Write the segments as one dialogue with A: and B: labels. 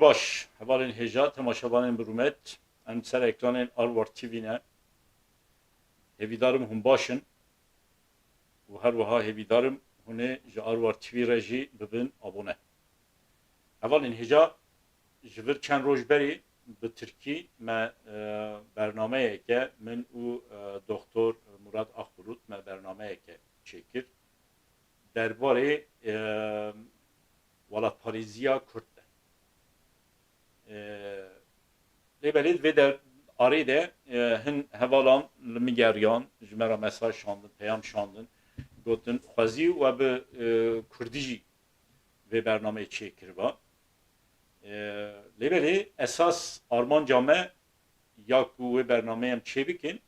A: باش حوالین هجا تماشاوان برومت ام سر اکران آروار تیوی نه هیویدارم هم باشن و هر وها هیویدارم هونه جا آروار تیوی رجی ببین abone. حوالین هجا جبر چند روز بری به ترکی ما برنامه که من او دکتر مراد آخبروت ما برنامه که چکر درباره ولات پاریزیا کرد لیبرید و در آریده هن هوالان لمیگریان جمرا مساج شاندن پیام شاندن گفتن خوازی و به کردیجی و برنامه چکر با لیبری اساس آرمان جامعه یا کو برنامه هم چه بکن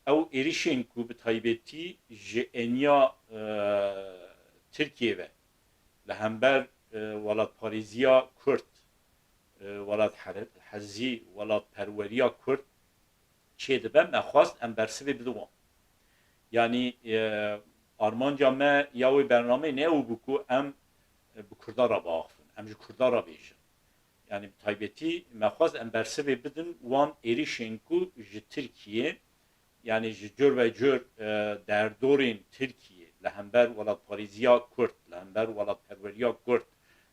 A: او ایریشین کو به تایبتی جنیا ترکیه و لهمبر ولات پاریزیا کرد ولات حزی ولات پروریا کرد چه دبم نخواست ام برسوی بدوام یعنی آرمان جامعه یاوی برنامه نه او بکو ام بکردا را باخفن ام جو کردا را بیشن yani taybeti mekhoz emberse ve bidin wan erişenku ji Türkiye yani ji cör ve cör derdorin Türkiye lehember welat Parizya Kürt lehember welat perveriya Kürt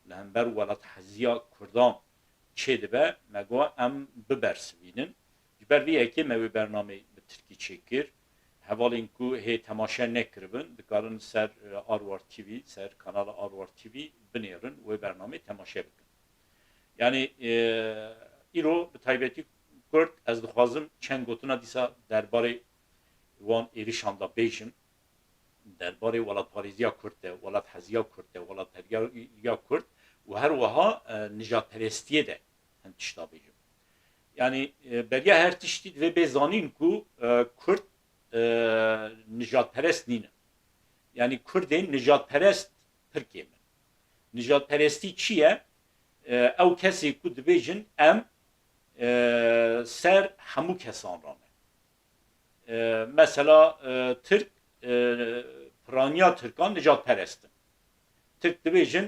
A: lehember welat haziya Kürdan çedibe mego em bibersivinin jiber vi ki mevi bername bi Türkiye çekir hevalin ku he temaşa nekribin dikarin ser Arwar TV ser kanala Arwar TV binerin ve bername temaşa bikin. Yani ایرو به تایبتی کرد از دخوازم چند گوتنا دیسا درباره وان ایریشاندا بیشم درباره ولات پاریزیا کرد ولات حزیا کرد ولات پریا کرد و هر وها نجات پرستیه ده هن تشتا بیشم yani بریا هر تشتید و بزانین کو کرد نجات پرست نینه yani Kurdin نجات پرست Türkiye mi نجات پرستی چیه او کسی که دبیجن ام سر همو کسان رانه مثلا Türk پرانیا ترکان نجات پرستن Türk دبیجن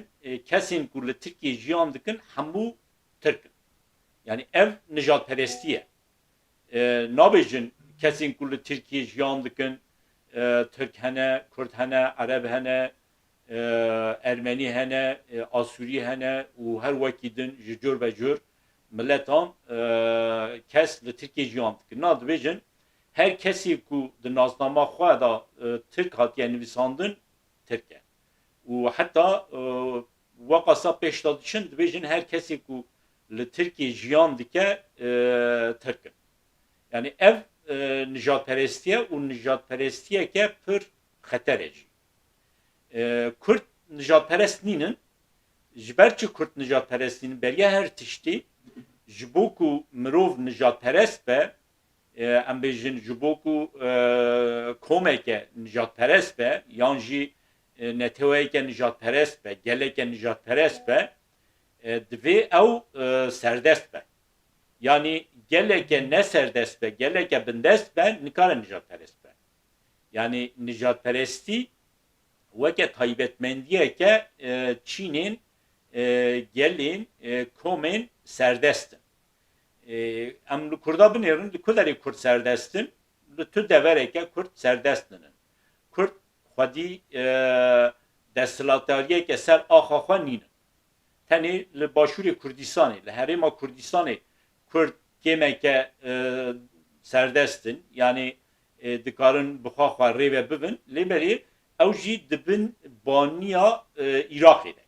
A: کسین که Türkiye جیان دکن همو ترکن yani ev نجات پرستیه نابیجن کسین که Türkiye جیان دکن Türk هنه کرد هنه عرب هنه Ermeni hene, Asuri hene u her vakidin jür ve jür milletan kes li Türkiye jiyan dikin. Nad bejin her kesi ku di naznama xwe da Türk hatiye nivîsandin Türk e. U hatta vakasa pêş dişin dibêjin her kesi ku li Türkiye jiyan dike Türk e. Yani ev nijatperestiye u nijatperestiye ke pir xeter e. Kürt nijatperest ninin, jiberçi Kürt nijatperestinin beriye her tişti, jiboku mirov nijatperest be, em bejin jiboku komeke nijatperest be, yanji neteweke nijatperest be, geleke nijatperest be, dve ev serdest be. Yani geleke ne serdest be, geleke bindest be, nikare nijatperest be. Yani nijatperesti وکه تایبتمندیه که چینین گلین کومن سردستن ام کردا بنیرن کدری کرد سردستن تو دوره که کرد سردستن کرد خودی دستلاتاریه که سر آخا خوا نینن تنی لباشور کردستانی لحریم کردستانی کرد کمه که سردستن یعنی دکارن بخوا خوا ریوه ببن لیبری او جی دبن بانیا عراقی ده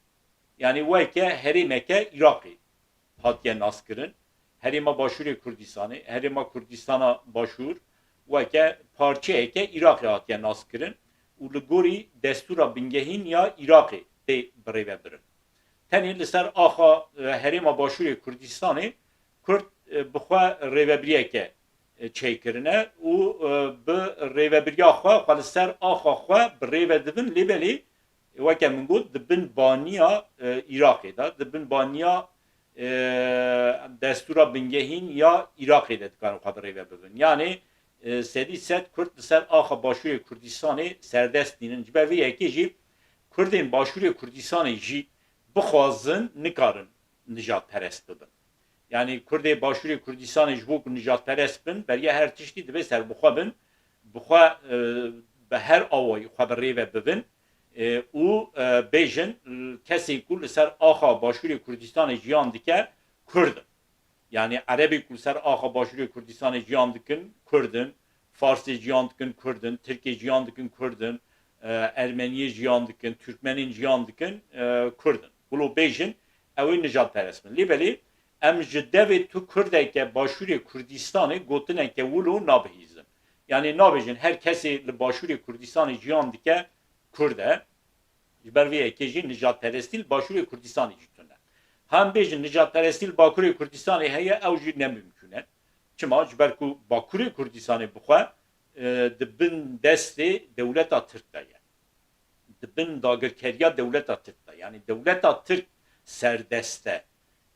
A: yani وایکه هریمکه عراقی هاتیه ناس کرن هریما باشور کردستانی هریما کردستانا باشور وایکه پارچه که عراقی هاتیه ناس کرن و لگوری دستورا بنگهین یا عراقی ده بریوه برن تنی لسر آخا هریما باشور کردستانی کرد بخوا ریوه بریه که çeykirine u bi rêvebiriya xwe xwe ser axa xwe bi rêve dibin lêbelê weke min got dibin baniya Iraqê de dibin baniya destûra bingehîn ya Iraqê de dikarin xwe bi rêve bibin yani sedî sed Kurd li ser axa başûrê Kurdistanê serdest dînin ji ber vê yekê jî Kurdên başûrê Kurdistanê jî bixwazin nikarin nijat perest bibin. Yani Kurdê Başûrê Kurdistanê ji bo ku nijat perest bin, beriya her tiştî dibe serbixwe bin, bixwe bi her awayî xwe bi rêve bibin û bêjin kesê ku li ser axa Başûrê Kurdistanê jiyan dike Kurd in. Yani Erebê ku li ser axa Başûrê Kurdistanê jiyan dikin Kurdin, Farsê jiyan dikin Kurdin, Tirkê jiyan dikin Kurdin, Ermeniyê jiyan dikin, Türkmenên jiyan dikin Kurdin. Gulo bêjin ew ê nijat perest bin. Lêbelê em ji devê tu Kurdeke Başûrê Kurdistanê gotineke wilo nabihîzin. Yani nabêjin her kesê li Başûrê Kurdistanê jiyan dike Kurd e. Ji ber vê yekê jî nijatperestî li Başûrê Kurdistanê jî tune. Hem bêjin nijatperestî li Bakurê Kurdistanê heye ew jî nemümkün e. Çima ji ber ku Bakurê Kurdistanê bixwe dibin destê dewleta Tirk de ye. Dibin dagirkeriya dewleta Tirk de. Yani dewleta Tirk serdeste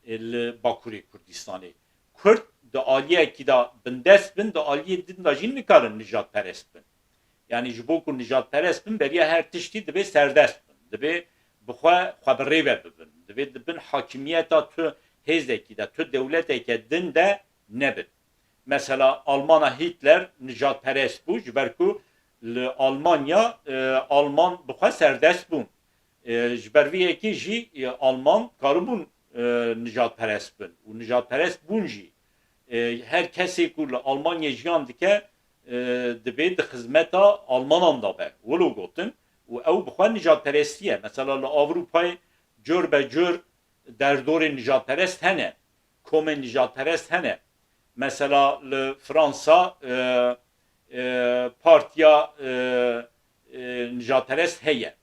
A: li Bakurê Kurdistanê. Kurd di aliyekî da bindest bin, di aliyê din da jî nikarin nijatperest bin. Yani ji bo ku nijatperest bin, beriya her tiştî dibe serdest bin. Dibe bixwe xwe bi rêve bibin. Dibe dibin hakimiyeta tu hêzekî de, tu dewleteke din de nebin. Mesela Almana Hitler nijatperest bû, ji ber ku li Almanya Alman bixwe serdest bûn. Ji ber vê yekê jî Alman karibûn nijatperest bin. û nijatperest bûn jî her kesê ku li Almanyê jiyan dike dibe di xizmeta Almanan da be. Wilo gotin û ew bixwe nijatperestî ye. Mesela li Avrupayê cur be cur derdorên nijatperest hene. Komên nijatperest hene. Mesela li Fransa partiya nijatperest heye.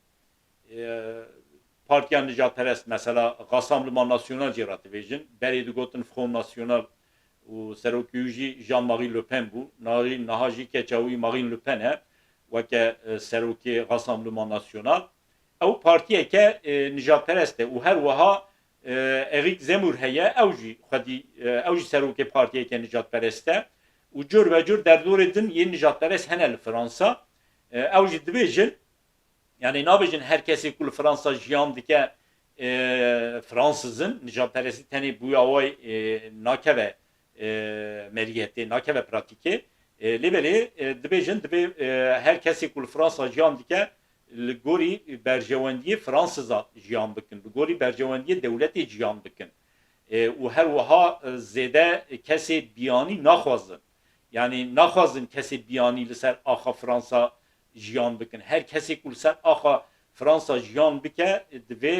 A: Partiya nijatperest mesela Rassemblement National jî ratibêjin. Berê digotin Front National û serokê jî Jean-Marie Le Pen bû. Niha jî keça wî Marine Le Pen e weke serokê Rassemblement National. Ew partiyeke nijatperest e û her wiha Eric Zemmour heye ew jî xwedî ew jî serokê partiyeke nijatperest e û cur ve cur derdorê din yên nijatperest hene li Fransa. Ew jî dibêjin yani nabêjin her kesê ku li Fransa jiyan dike Fransızın nijatperestî tenê bûya way nakeve meriyetê, nakeve pratikê. Lêbelê dibêjin dibe her kesê ku li Fransa jiyan dike li gorî berjewendiyê Fransıza jiyan bikin, li gorî berjewendiyê dewletê jiyan bikin. û her wiha zêde kesê biyanî naxwazin. Yani naxwazin kesê biyanî li ser axa Fransa jiyan bikin. Her kesê ku li ser axa Fransa jiyan bike divê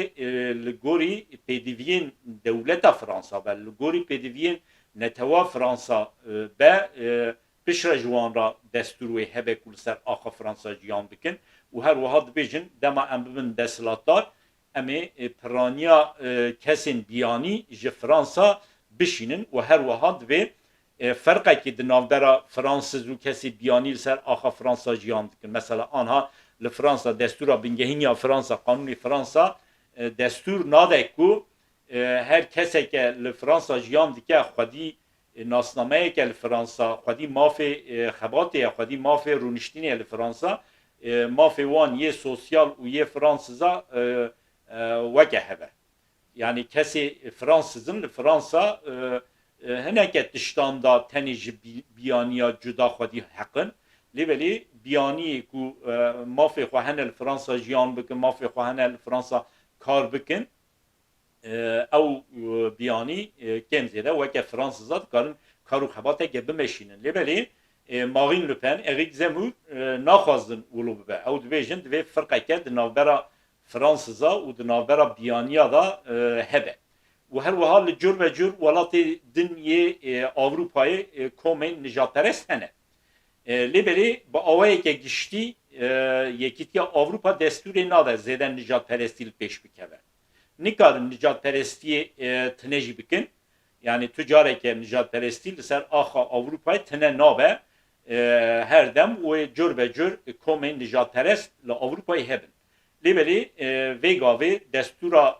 A: li gorî pêdiviyên dewleta Fransa be, li gorî pêdiviyên netewa Fransa be pişre ji wan ra destûr wê hebe ku li ser axa Fransa jiyan bikin. û her wiha dibêjin dema em bibin desthilatdar, em ê piraniya kesên biyanî ji Fransa bişînin û her wiha divê ferqekî di navbera Fransız û kesê biyanî li ser axa Fransa jiyan dikin. Mesela anha li Fransa destûra bingehîniya Fransa, qanûnê Fransa destûr nade ku her keseke li Fransa jiyan dike xwedî nasnameyeke li Fransa, xwedî mafê xebatê ye, xwedî mafê rûniştînê ye li Fransa, mafê wan yê sosyal û yê Fransıza weke hebe. Yani kesê Fransızın li Fransa hineke tiştan da tenê ji biyaniya cuda xwedî heqin. Lêbelê biyaniyê ku mafê xwe hene li Fransa jiyan bikin, mafê xwe hene li Fransa kar bikin, ew biyanî kêm zêde weke Fransıza dikarin kar û xebateke bimeşînin. Lêbelê Marine Le Pen, Eric Zemmour naxwazin wilo bibe. Ew dibêjin divê firqeke di navbera Fransıza û di navbera biyaniya da hebe. û her wiha li cur ve cur welatê din yê Avrupayê komên nijatperest hene. Lêbelê bi awayeke giştî Yekîtiya Avrupa destûrê nade zêde nijatperestî li pêş bikeve. Nikarin nijatperestiyê tune jî bikin. Yani tu careke nijatperestî li ser axa Avrupayê tune nabe her dem wê cur ve cur komên nijatperest li Avrupayê hebin. Lêbelê vê gavê destûra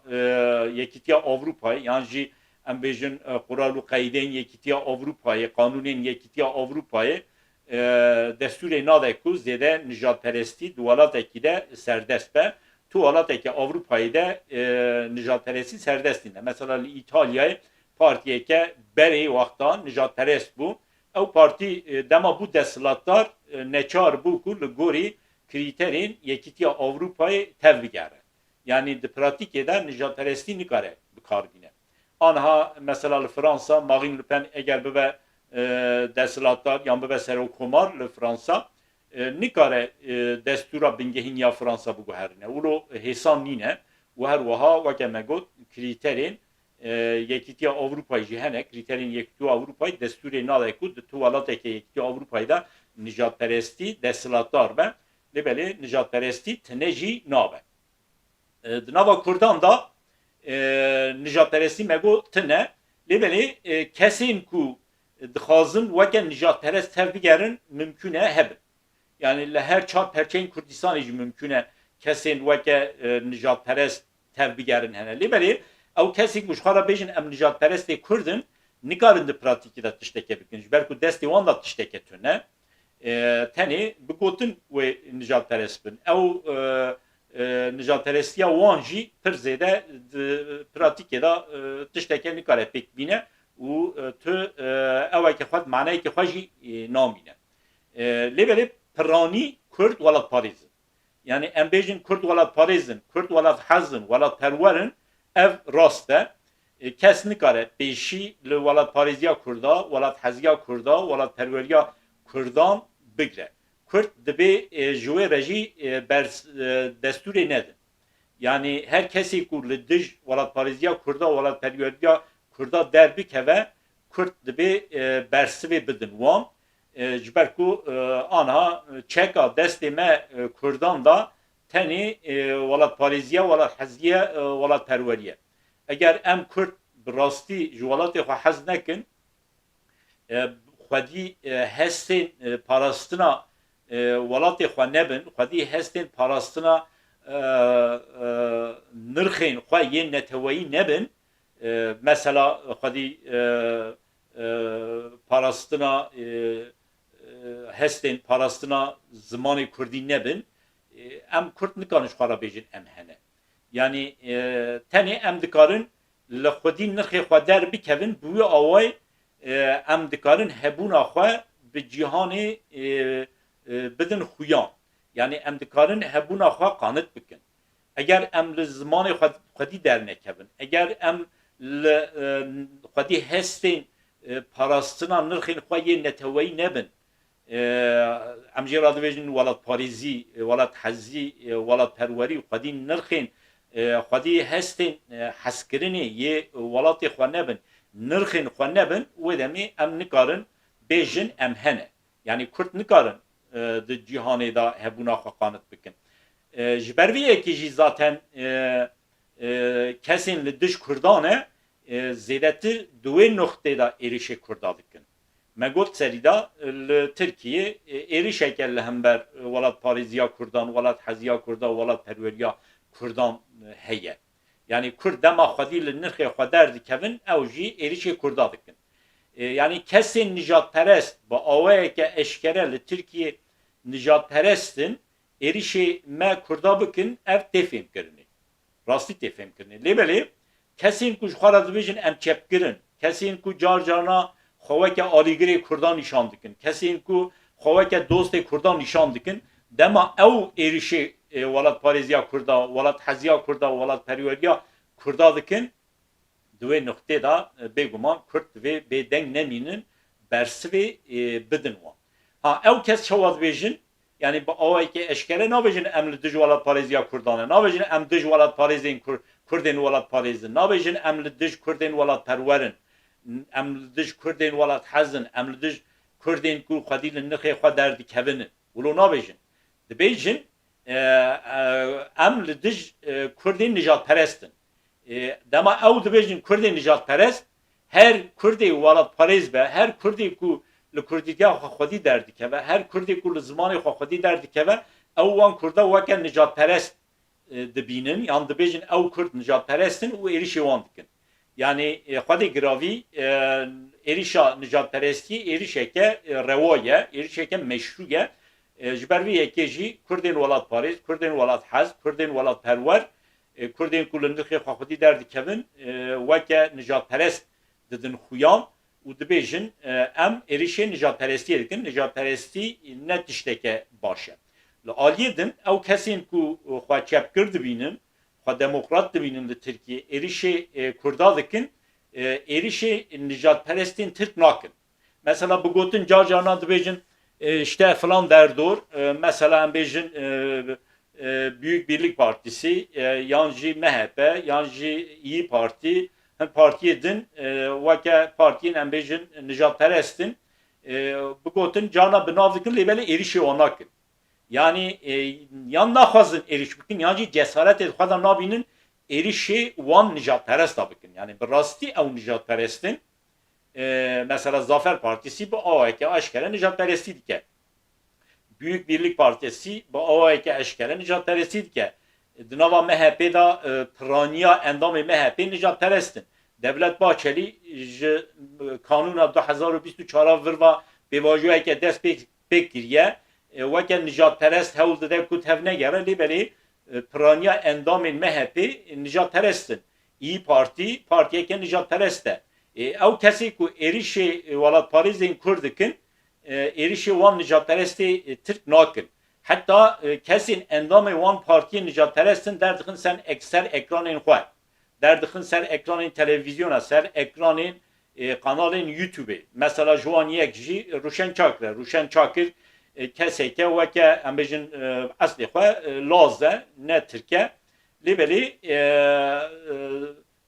A: Yekîtiya Avrupayê yan jî em bêjin Qural û qeydên Yekîtiya Avrupayê, qanûnên Yekîtiya Avrupayê destûrê nade ku zêde nijatperestî di welatekî de serdest be tuvalateke Avrupa'yı da nijatperesti serdestinde. Mesela İtalya'yı partiye ke beri vakta nijatperest bu. Ev parti dema bu desilatlar neçar bu ku gori kriterin yekitiya Avrupa'yı tevbigere. Yani de pratik eden nijatperesti nikare bikarbine. Anha mesela Fransa, Marine Le Pen eğer böyle desilatlar yan böyle serokomar le Fransa nikare destura bingehin ya Fransa bu herine. Ulo hesan nine ve her vaha ve kemegot kriterin yekitiya Avrupa'yı jihene kriterin yekitiya Avrupa'yı desturi naleku de tuvalateke yekitiya Avrupa'yı da nijatperesti desilatlar be lebeli nijatperesti teneji nabe. Nava Kurdan da nijatperesti mego tine lebeli kesin ku dixazın veke nijatperest tevbigerin mümküne hebin. Yani her çar perçeyin Kürdistan'ı mümküne kesin veke nijatperest tevbigerin hene. Lebeli ev kesin muşkara bejin em nijatperesti Kürdün nikarın da pratiki da tişteke bikin. Belki desti wan da tişteke tüne. Teni bigotun ve nijatperest bin. Ev nijatperestiya wan jî pir zêde pratikê da tiştekê nikare pêk bîne û tu evekê xwe manayekê xwe jî namîne. Lêbelê piranî Kurd welat parêzin. Yani em bêjin Kurd welat parêzin, Kurd welat hezin, welat perwerin ev rast e. Kes nikare pêşî li welat parêziya Kurda, welat heziya Kurda, welat perweriya Kurdan bigre. Kürt dibe ji wê re jî desturê nedin. Yani her kesî ku li dij welatparêziya Kurda welatperweriya Kurda derbikeve Kürt dibe bersivê bidin wan ji ber ku anha çeka destê me Kurdan da tenê welatparêziya welat heziya welatperweriye. Eger em Kürt bi rastî ji welatê xwe hez nekin xwedî hestên parastina welatê xwe nebin, xwedî hestên parastina nirxên xwe yên neteweyî nebin. Mesela xwedî parastina hestên parastina zimanê Kurdî nebin. Em Kurd nikarin ji xwe re bêjin em hene. Yani tenê em dikarin li xwedî nirxê xwe derbikevin bi wî awayî em dikarin hebûna xwe bi cîhanê bidin xuyan. Yani em dikarin hebûna xwe qanit bikin. Eger em li zimanê xwedî dernekevin, eger em li xwedî hestên parastina nirxên xwe yên neteweyî nebin, em jê radibêjin welatparêzî, welat hezî, welatperwerî xwedî nirxên xwedî hestên hezkirinê yê welatê xwe nebin, nirxên xwe nebin, wê demê em nikarin bêjin em hene. Yani Kürt nikarin di cîhanê da hebûna xwe qanit bikin. Ji ber vê yekê jî zaten kesên li dij Kurdan e zêdetir di wê noxtê da êrişê Kurda dikin. Me got serî da li Tirkiye êrişeke li hember welatparêziya Kurdan, welat heziya Kurda, welatperweriya Kurdan heye. Yani Kurd dema xwedî li nirxê xwe derdikevin ew jî êrişê Kurda dikin. Yani kesên nijatperest bi awayeke eşkere li Tirkiye nijatperestin êrişê me Kurda bikin ev tê fêmkirinê. Rastî tê fêmkirinê. Lêbelê kesên ku ji xwe re dibêjin em çepkirin, kesên ku car carna xeweke alîgirê Kurdan nîşan dikin, kesên ku xeweke dostê Kurdan nîşan dikin, dema ew êrişê welatparêziya Kurda, welat heziya Kurda, welatperweriya Kurda dikin. Di wê noxtê da bêguman Kurd divê bêdeng nemînin bersivê bidin wan. Ha ew kes çawa dibêjin yani bi awayekê eşkere nabêjin em li dij welatparêziya Kurdan e, nabêjin em dij welatparêzên Kurdên welatparêzin, nabêjin em li dij Kurdên welatperwerin, em li dij Kurdên welat hezin, em li dij Kurdên ku xwedî li nirxê xwe derdikevinin. Wilo nabêjin. Dibêjin em li dij Kurdên nijatperestin. Dema ew dibêjin Kurdên nijatperest her Kurdê welatparêz be, her Kurdê ku li Kurdîtiya xwe xwedî derdikeve, her Kurdê ku li zimanê xwe xwedî derdikeve, ew wan Kurda weke nijatperest dibînin, yan dibêjin ew Kurd nijatperestin û êrişê wan dikin. Yani xwedê giravî êrişa nijatperestî êrişeke rewa ye, êrişeke meşru ye. جبروی یکیجی کردین ولات پاریس کردین ولات حز کردین ولات پرور کردین کل نخی خودی درد کبن وکه نجات پرست ددن خویان و دبیجن ام اریشه نجات پرستی دکن نجات پرستی نه تشتکه باشه لعالیه دن او کسین کو خواه چپ کرد بینن خواه دموکرات بینن ده ترکیه اریشه کردا دکن اریشه نجات پرستین ترک ناکن mesela bu gotun cacana dibêjin işte falan derdor mesela bêjin Büyük Birlik Partisi yan jî MHP yan jî İyi Parti hem partiye din weke partiyên em bêjin nijadperestin bu gotun cana binav dikin lê belê êrişê wan nakin yani yan naxwazin êriş bikin yan jî cesaretê xwe de nabînin êrişê wan nijadperest da bikin yani bi rastî ew nijadperestin mesela Zafer Partisi bu AOK aşkere nijadperestî dike. Büyük Birlik Partisi bu AOK aşkere nijadperestî dike. Dinava MHP da piraniya endamê MHP nijadperestin. Devlet Bahçeli ji kanûna 2024 virva pêvajoyeke dest pêk kiriye weke nijadperest hewl dide ku tev negere lê belê piraniya endamên MHP nijadperestin. İyi Parti partiyeke nijadperest e. Ew kesê ku êrişê welatparêzên Kurd dikin êrişê wan nijadperestê Tirk nakin. Heta kesên endamê wan partiyên nijadperestin derdixin ser ekranên xwe. Derdixin ser ekranên televizyona, ser ekranên kanalên YouTube'ê. Mesela ji wan yek jî Rûşen Çakir. Rûşen Çakir keseke weke em bêjin eslê xwe Laz e ne Tirk e. Lê belê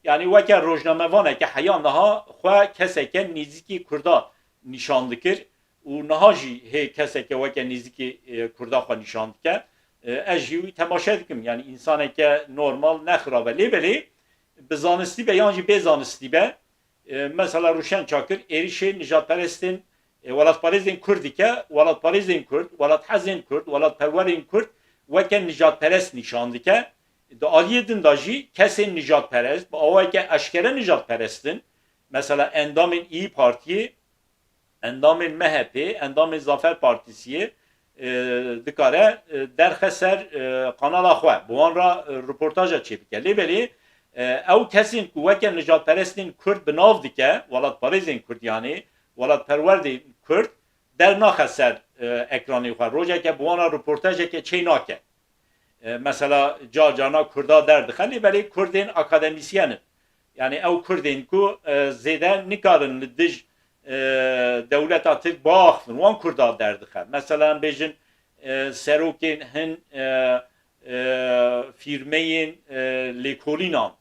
A: yani weke rojnamevaneke heya niha xwe keseke nêzîkî Kurda nîşan dikir û niha jî hê keseke weke nêzîkî Kurda xwe nîşan dike ez jî wî temaşe dikim yani însaneke normal nexirabe lê belê bi zanistî be yan jî bê zanistî be mesela Rûşen Çakir êrişê nijadperestên welatparêzên Kurd dike welatparêzên Kurd welathezên Kurd welatperwerên Kurd weke nijadperest nîşan dike de aliyê din da jî kesên nijadperest, bi awayeke eşkere nijadperestin, mesela endamên İyi Partiye, endamên MHP, endamên Zafer Partisiye dikare derxe ser kanala xwe. Bu wan ra reportaja çêbike. Lê belê ew kesên ku weke nijadperestin Kurd bi nav dike, welatparêzên Kurd yani, welatperwerên Kurd dernaxe ser ekranê xwe. Rojeke bu wan ra reportajeke çê nake. Mesela cana Kurda derdi. Hani belki Kurdin akademisyenin. Yani ev Kurdin ku zeden nikarin lidij devleta Türk bağıfın. Wan Kurda derdi. Mesela bejin serokin hin firmeyin lekolinan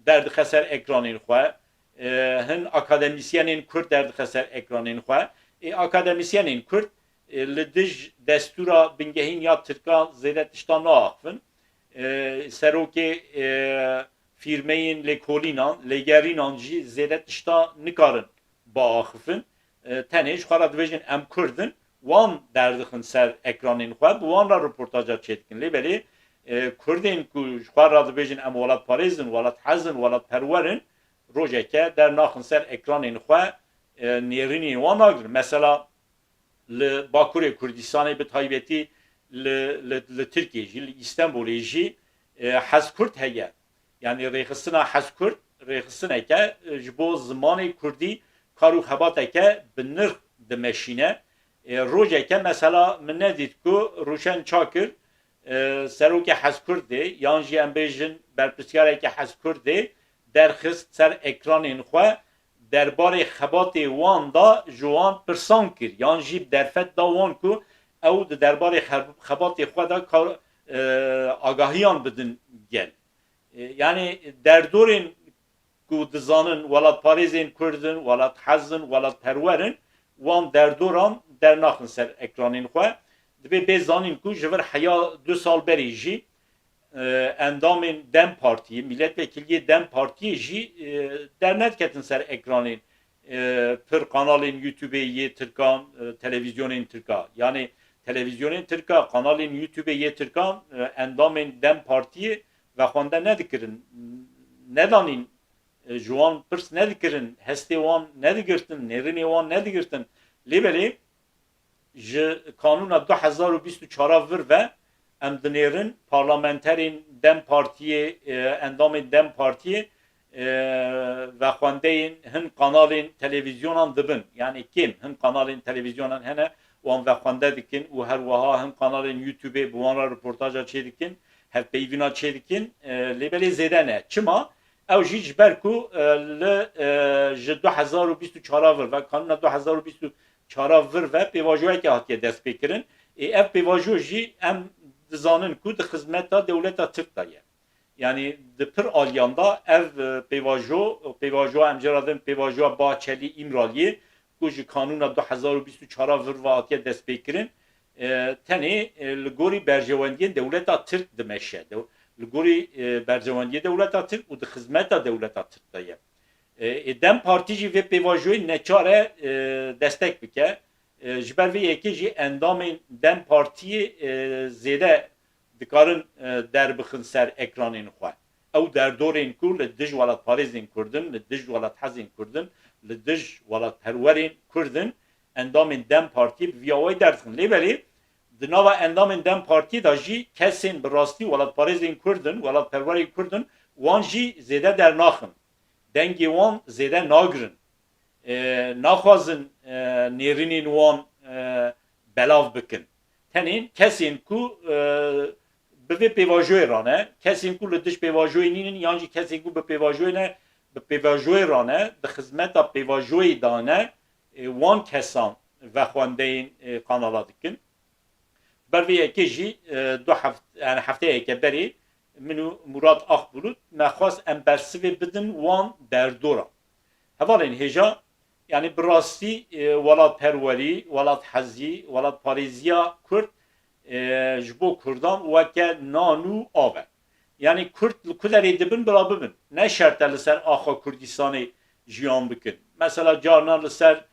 A: derdi xeser ekranın xwe. Hin akademisyenin Kurd derdi xeser ekranın xwe. Akademisyenin Kurd lidij destura bingehîn ya Tirkan zêde tiştan naxivin serokê firmeyên lêkolînan lêgerînan jî zêde tişta nikarin biaxivin tenê ji xwe re dibêjin em Kurdin wan derdixin ser ekranên xwe bi wan re reportaja çêdikin lê belê Kurdên ku ji xwe re dibêjin em welatparêzin welathezin welatperwerin rojeke dernaxin ser ekranên xwe nêrînên wan nagirin mesela li Bakurê Kurdistanê bi taybetî li Tirkiye jî li İstanbulê jî Hezkurt heye yani rêxistina Hezkurt rêxistineke ji bo zimanê Kurdî kar û xebateke bi nirx dimeşîne rojeke mesela min nedît ku Rûşen Çakir serokê Hezkurtê yan jî em bêjin berpirskareke Hezkurtê derxist ser ekranên xwe derbarê xebatê wan da ji wan pirsan kir yan jî derfet da wan ku ew di derbarê xebatê xwe da agahiyan bidin gel yani derdorên ku dizanin welatparêzên Kurdin welathezin welatperwerin wan derdoran dernaxin ser ekranên xwe dibe bê zanîn ku ji vir heya 2 sal berê jî endamên Dem Partiye, milletvekiliyê Dem Partiye jî dernetketin ser ekranên pir kanalên YouTube'ê yê Tirkan, televizyonên Tirka. Yani televizyonên Tirka, kanalên YouTube'ê yê Tirkan endamên Dem Partiye ve xwende nedikirin. Nedanîn ji wan pirs nedikirin, hestê wan nedigirtin, nêrînê wan nedigirtin. Lê belê ji kanuna 2024 vir ve em dinêrin parlamenterên Dem Partiyê endamên Dem Partiyê ve xwendeyên hin kanalên televizyonan dibin. Yani kêm hin kanalên televizyonan hene wan ve xwende dikin û her wiha hin kanalên YouTubeê bi wan re reportaja çê dikin, hevpeyvîna çê dikin. Lêbelê zêde ne. Çima? Ew jî ji ber ku li ji 2024 vir ve kanuna 2024 vir ve pêvajoyekê hatiye destpêkirin. Ev pêvajo jî em dizanin ku di xizmeta dewleta Tirk de ye. Yani di pir aliyan da ev pêvajoya em jê re din pêvajoya Bahçeli İmraliyê ku ji kanuna 2024 vir ve hatiye destpêkirin tenê li gorî berjewendiyên dewleta Tirk dimeşe. Li gorî berjewendiyê dewleta Tirk û di xizmeta dewleta Tirk de ye. Dem Partî jî vê pêvajoyê neçare destek bike. Ji ber vê yekê jî endamên Dem Partiyê zêde dikarin derbixin ser ekranên xwe. Ew derdorên ku li dij welatparêzên Kurdin, li dij welat hezên Kurdin, li dij welatperwerên Kurdin endamên Dem Partiyê bi vîya wê derdixin. Lêbelê di nava endamên Dem Partiyê da jî kesên bi rastî welatparêzên Kurdin, welatperwerên Kurdin wan jî zêde dernaxin. Dengê wan zêde nagirin. Naxwazin nêrînên wan belav bikin. Tenên kesên ku bi vê pêvajoyê rane, kesên ku li dij pêvajoyê nînin yan jî kesên ku bi pêvajoyê rane, di xizmeta pêvajoyê dane, wan kesan ve xwendeyên kanala dikin. Ber vê yekê jî hefteyeke berê min û Murat Akbulut me xwast em bersivê bidin wan derdora. Hevalên hêja yani bi rastî welatperwerî, welathezî, welatparêziya Kurd ji bo Kurdan weke nan û av e. Yani Kurd li ku derê dibin bila bibin. Ne şert e li ser axa Kurdistanê jiyan bikin. Mesela carna li ser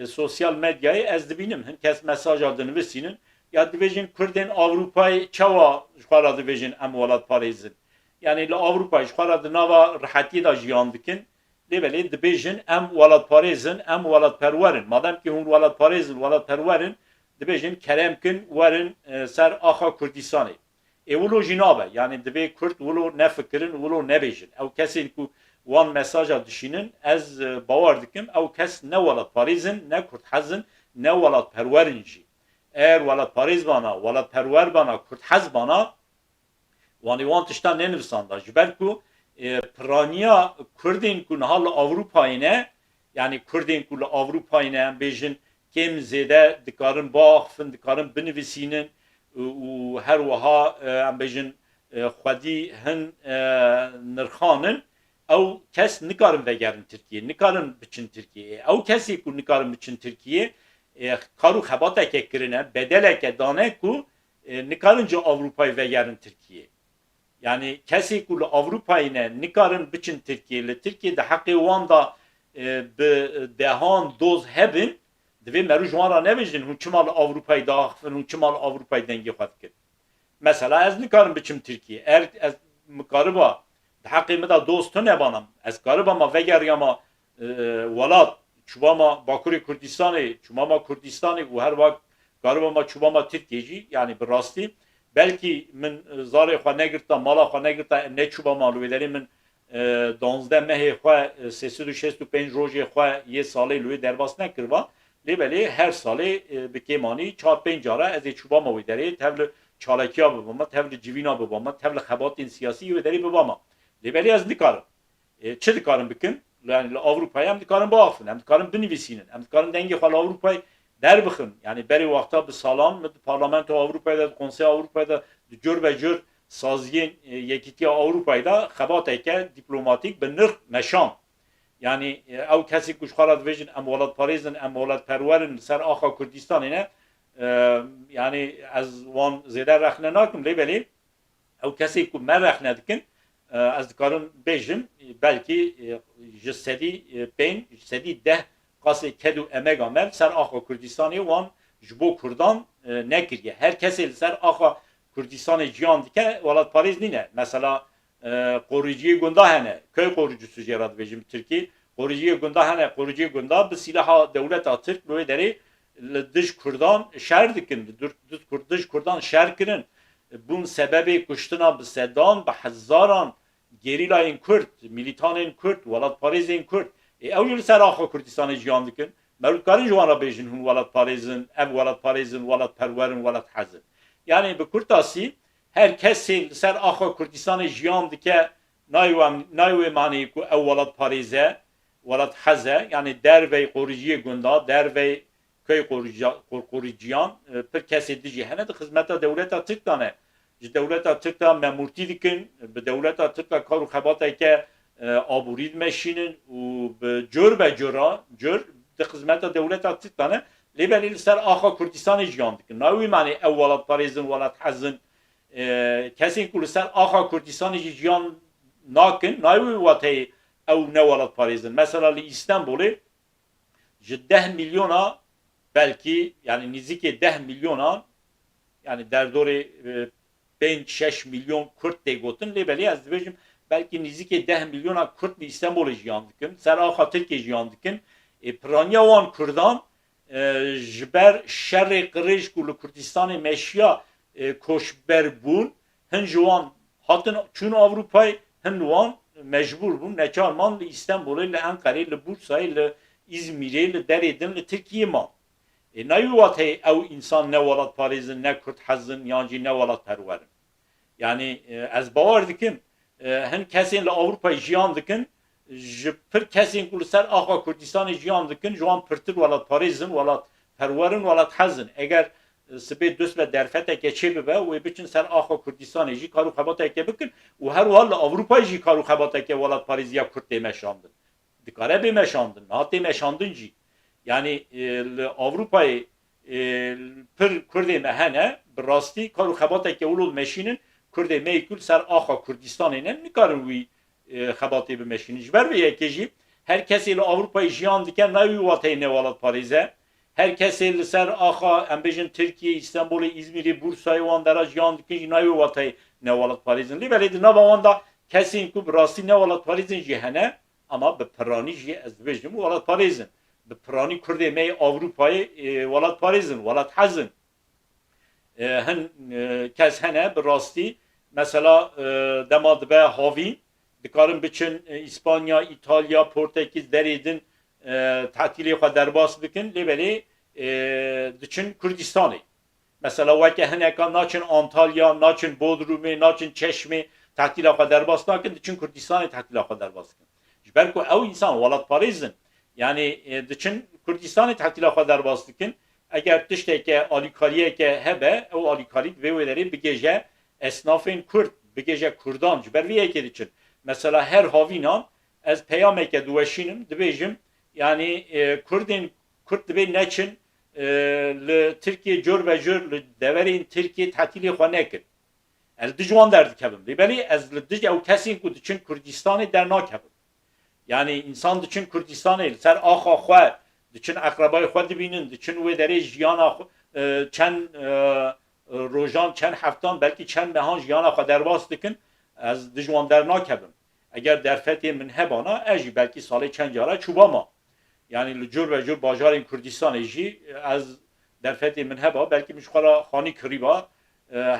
A: sosyal medyayê ez dibînim hin kes mesaja dinivîsînin ya dibêjin Kurdên Avrupayê çawa ji xwe re dibêjin em welatparêzin. Yani li Avrupayê ji xwe re di nava rihetiyê de jiyan dikin. Lêbelê dibêjin em welatparêzin, em welatperwerin. Madem ki hûn welatparêzin, welatperwerin, dibêjin kerem kin werin ser axa Kurdistanê. Wilo jî nabe. Yani divê Kurd wilo nefikirin, wilo nebêjin. Ew kesên ku wan mesaja dişînin, ez bawer dikim, ew kes ne welatparêzin, ne Kurd hezin, ne welatperwerin jî. Eğer welatparêz bana, welatperwer bana, Kurd hez bana, wanê wan tiştan nenivîsanda. Ji ber ku piraniya Kurdên ku niha li Avrupayê ne, yani Kurdên ku li Avrupayê ne em bêjin kêm zêde dikarin biaxivin, dikarin binivîsînin û her wiha em bêjin xwedî hin nirxanin, ew kes nikarin vegerin Tirkiyeyê, nikarin biçin Tirkiyeyê. Ew kesê ku nikarin biçin Tirkiyeyê kar û xebateke kirine, bedeleke dane ku nikarinca Avrupayê vegerin Tirkiyeyê. Yani kesê ku li Avrupayê ne nikarin biçin Tirkiyeyê, li Tirkiyeyê de heqê wan da bi dehan doz hebin, divê merû ji wan re nebêjin hûn çima li Avrupayê daxivin, hûn çima li Avrupayê dengê xwe dikin. Mesela ez nikarim biçim Tirkiyeyê. Eğer ez mikariba di heqê me da doz tu nebanam, ez karibama vegeriyama welat çûbama Bakurê Kurdistanê, çûbama Kurdistanê û her vak karibama çûbama Tirkiyê jî yani bi rastî belki min zarê xwe negirta, mala xwe negirta ne çûbama li wê derê min 12 mehê xwe 365 rojê xwe yê salê li wê derbas nekiriba. Lêbelê her salê bi kêmanî 4-5 cara ez ê çûbama wê derê tev li çalakiya bibama, tev li civîna bibama, tev li xebatên siyasî wê derê bibama. Lêbelê ez nikarim. Çi dikarim bikim? Yani li Avrupayê em dikarin biaxivin, em dikarin binivîsînin, em dikarin dengê xwe li Avrupayê derbixin. Yani berê wexta bi salan mi Parlamentoya Avrupayê de, Konseya Avrupayê de di cur ve cur saziyên Yekîtiya Avrupayê de xebateke dîplomatîk bi nirx meşan. Yani ew kesê ku ji xwe re dibêjin em welatparêzin, em welatperwerin ser axa Kurdistanê ne, yani ez wan zêde rexne nakim. Lêbelê ew kesê ku me rexne dikin, ez dikarim bêjim belkî ji sedî pênc, sedî deh qasê ked û emega me ser axa Kurdistanê wan ji bo Kurdan nekiriye. Her kesê li ser axa Kurdistanê ciyan dike welatparêz nîne. Mesela qorûciyê gunda hene, köy qorûcusu jê re dibêjim Tirkî, qorûciyê gunda hene, qorûciyê gunda bi sîlaha dewleta Tirk li wê derê dış Kurdan şer dikin, dış Kurdan şer kirin. Bun sebebi kuştina bi sedan, bi hezzaran gerilayên Kurd, militanên Kurd, welatparêzên Kurd. Ew li ser axa Kurdistanê jiyan dikin. Merû karin ji wan re bêjin hûn welatparêzin, ev welatparêzin, welatperwerin, welathezin. Yani bi Kurtasî her kesê li ser axa Kurdistanê jiyan dike nayê manî ku ew welatparêze, welatheze, yani dervey qoriciyê gunda, dervey köy qoriciyan pir kesê dijî hene di xizmeta dewleta Tirk de ne. Ji dewleta Tirk de memûrtî dikin, bi dewleta Tirk de kar û xebateke aborî dimeşînin û bi cur be cura, cur di xizmeta dewleta Tirk de ne. Lêbelê li ser axa Kurdistanê jiyan dikin. Nayê manî ew welatparêzin, welathezin, kesên ku li ser axa Kurdistanê jî jiyan nakin, nayê wateyê ew ne welatparêzin. Mesela li İstanbulê ji 10 milyona belki yani nizikê 10 milyona yani derdorê 5-6 milyon Kurd tê gotin lêbelê ez dibêjim belki nizikê 10 milyona Kurd li İstanbulê jiyan dikin, ser axa Tirkiyê jiyan dikin. Piraniya wan Kurdan ji ber şerê qirêj ku li Kurdistanê meşiya koşber bûn, hin ji wan hatin çûn Avrupayê, hin wan mecbur bûn neçarman li İstanbulê, li Enqerê, li Bursayê, li İzmirê, li derê din li Tirkiyê man. Nayê wateyê ew însan ne welatparêzin, ne Kurd hezin, yan jî ne welatperwerin. Yani ez bawer dikim hin kesên li Avrupayê jiyan dikin, ji pir kesên ku li ser axa Kurdistanê jiyan dikin, ji wan pirtir welatparêzin, welatperwerin, welathezin. Eger sibê dus ve derfeteke çê bibe wê biçin ser axa Kurdistanê jî kar û xebateke bikin û her wiha li Avrupayê jî kar û xebateke welatparêziya Kurd tê meşandin. Dikare bê meşandin, niha tê meşandin jî. Yani Avrupa'yı pir Kurdê me hene bi rastî kar û xebateke ulû meşînin Kurdê me kul ser axa Kurdistanê ne nikarin wî xebatê bimeşînin. Ji ber vê yekê jî her kesê li Avrupayê jiyan dike nayê wateyê ne welatparêze. Her kesê li ser axa em bêjin Tirkiye, İstanbulê, İzmirê, Bursayê wan dera jiyan dikin jî nayê wateyê ne welatparêzin. Lêbelê di nava wan da kesên ku bi rastî ne welatparêzin jî hene ama bi piranî jî ez dibêjim welatparêzin. Bi piranî Kurdê me Avrupayê welatparêzin, welathezin. Hin kes hene bi rastî mesela dema dibe havîn dikarin biçin İspanya, İtalya, Portekiz derê din tatilê xwe derbas bikin lêbelê diçin Kurdistanê. Mesela weke hinekan naçin Antalya, naçin Bodrumê, naçin Çeşmê tatilê xwe derbas nakin, diçin Kurdistanê tatilê xwe derbas bikin. Ji ber ku ew însan welatparêzin. Yani diçin Kurdistanê tatilê xwe derbas dikin. Eger tişteke alîkariyeke hebe ew alîkarî vê wêlerê bigêje esnafên Kurd, bigêje Kurdan ji ber vê yekê diçin. Mesela her havînan ez peyameke diweşînim dibêjim yani Kurd dibe neçin li Tirkiye cur ve cur li deverên Tirkiye tatilê xwe nekin. Ez di wan derdikevim. Lêbelê ez li dij ew kesên ku diçin Kurdistanê dernakevim. Yani insan diçin Kurdistanê ser axa xwe diçin eqrebayê xwe dibînin, diçin wê derê jiyana çend rojan, çend heftan, belkî çend mehan jiyana xwe derbas dikin, ez di wan dernakevim. Eger derfetê min hebana, ez jî belkî salê çend cara çûbama. Yani li cur ve cur bajarên Kurdistanê jî ez derfetê min heba, belkî min ji xwe re xanî kirîba,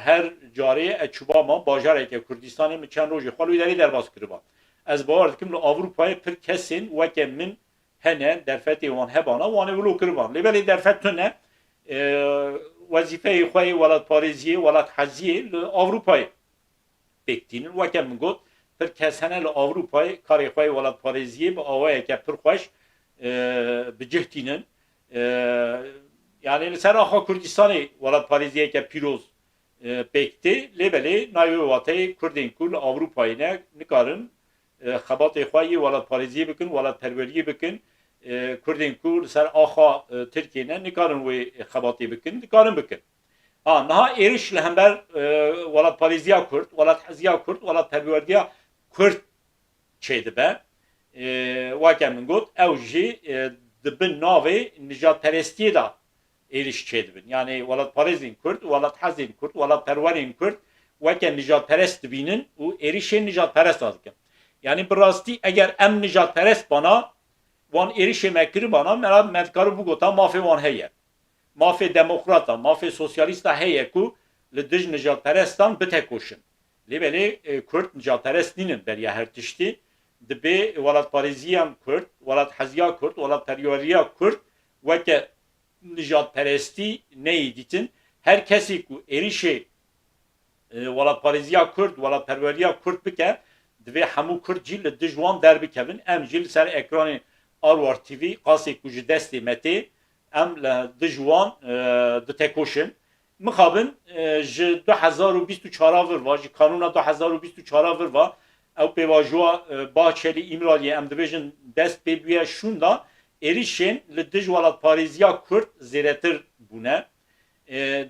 A: her carê çûbama bajareke Kurdistanê min çend rojê xwe li wê derê derbas kiriba. Ez bawer dikim li Avrupayê pir kesên weke min hene derfetê wan hebana wanê wilo kiriban. Lêbelê derfet tune wezîfeyê xwe yê welatparêziyê, welatheziyê li Avrupayê pêktînin. Weke min got pir kes hene li Avrupayê karê xwe yê welatparêziyê bi awayeke pir xweş bicihînin. Yani li ser axa Kurdistanê welatparêziyeke pîroz pêktî. Lêbelê nayê wateyê Kurdên ku li Avrupayê ne nikarin xebatê xwe yê welatparêziyê bikin, welatperweriyê bikin. Kurdên ku li ser axa Tirkiye ne nikarin wê xebatê bikin, dikarin bikin. Niha êriş li hember welatparêziya Kurd, welatheziya Kurd, welatperweriya Kurd çê dibe. Weke min got ew jî dibin navê nijadperestiyê de êriş çê dibin. Yani welatparêzên Kurd, welathezên Kurd, welatperwerên Kurd weke nijadperest dibînin û êrişên nijadperest dikin. Yani bi rastî eger em nijadperest bana wan êrişê me kiribana me dikarim bû gota mafê wan heye. مافی دموکراتا مافی سوسیالیستا هەیە کو li dij nijadperestan bitekoşin. Lê belê Kurd nijadperest nînin beriya her tiştî dibe welatparêziyan Kurd, welatheziya Kurd, welatperweriya Kurd weke nijadperestî neyê dîtin her kesî ku êrişê welatparêziya Kurd, welatperweriya Kurd bike divê hemû Kurd jî li dij wan derbikevin. Em jî li ser ekranê Arwar TV qasê ku ji destê me tê em li dij wan ditekoşin. Mixabin ji 2024 vir va, ji kanûna 2024 vir va, ew pêvajoya Bahçeli İmraliyê em dibêjin dest pê bûye şûn da êrişên li dij welatparêziya Kurd zêdetir bûne.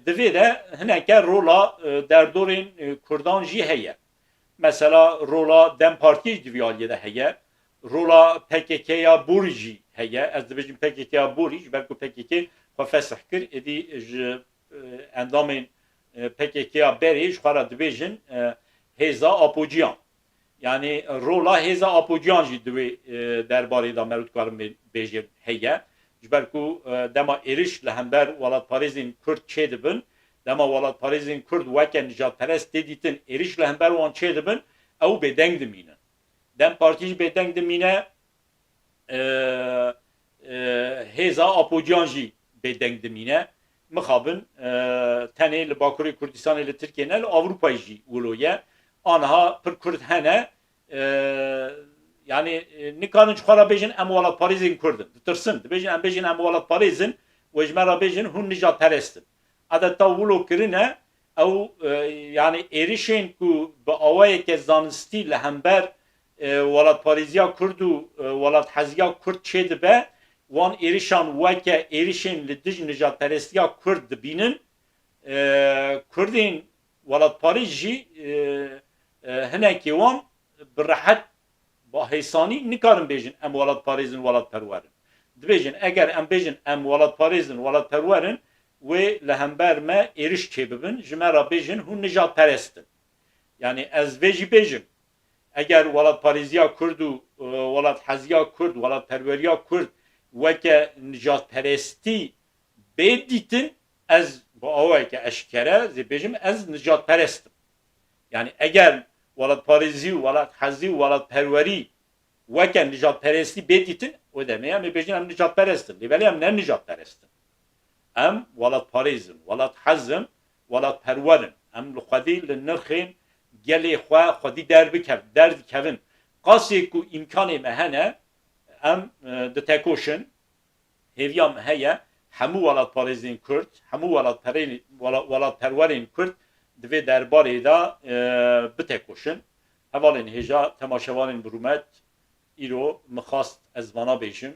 A: Divê de hineke rola derdorên Kurdan jî heye. Mesela rola Dem Partiyê ji divê aliyê de heye. Rola PKK'ya Borî jî heye. Ez dibêjim PKK'ya Borî ji ber ku PKK xwe fesih kir êdî ji endamên PKK'ya berê ji xwe re dibêjin hêza apojiyan. Yani rola hêza apojiyan jî divê derbarê da me dikarin bêjin heye. Ji ber ku dema êriş li hember welatparêzên Kurd çê dibin, dema welatparêzên Kurd weke nijadperest tê dîtin êriş li hember wan çê dibin, ew bêdeng dimînin. Dem Partî jî bêdeng dimîne, hêza apojiyan jî bêdeng dimîne. Mixabin tenê li Bakurê Kurdistanê li Tirkiyê ne li Avrupayê jî wilo ye. Aniha pir Kurd hene yani nikarin ji xwe re bêjin em welatparêzên Kurdin. Ditirsin, dibêjin em bêjin em welatparêzin û ji me re bêjin hûn nijadperestin. Edeta wilo kirine ew yani êrişên ku bi awayeke zanistî li hember welatparêziya Kurd û welatheziya Kurd çê dibe, wan êrişan weke êrişên li dij nijadperestiya Kurd dibînin, Kurdên welatparî jî hinekê wan bi rehet ba hêsanî nikarin bêjin em welatparêzin welatperwerin. Dibêjin eger em bêjin em welatparêzin welatperwerin wê li hember me êriş çê bibin, ji me re bêjin hûn nijadperestin. Yani ez vê jî bêjim eger welatparêziya Kurd û welatheziya Kurd, welatperweriya Kurd weke nijadperestî bê dîtin, ez bi awayeke eşkere zê bêjim ez nijadperestim. Yani eger welatparêzî û welathezî û welatperwerî weke nijadperestî bê dîtin, o demeye em ê bêjin em nijadperestin. Lê belê em ne nijadperestin. Em welatparêzin, welathezin, welatperwerin. Em li Xwedî li nirxên gelê xwe Xwedî derdikevin. Qasê ku imkanê me hene em ditekoşin, hêviya me heye hemû welatparêzên Kurd, hemû welatperwerên Kurd divê derbarê da bitekoşin. Hevalên hêja temaşevanên bi rûmet îro mixast ez vana bêjim,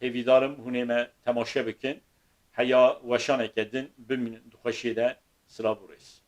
A: hêvîdarim hûnê me temaşe bikin, heya weşaneke din bimînin di xweşiyê de silav û rêz.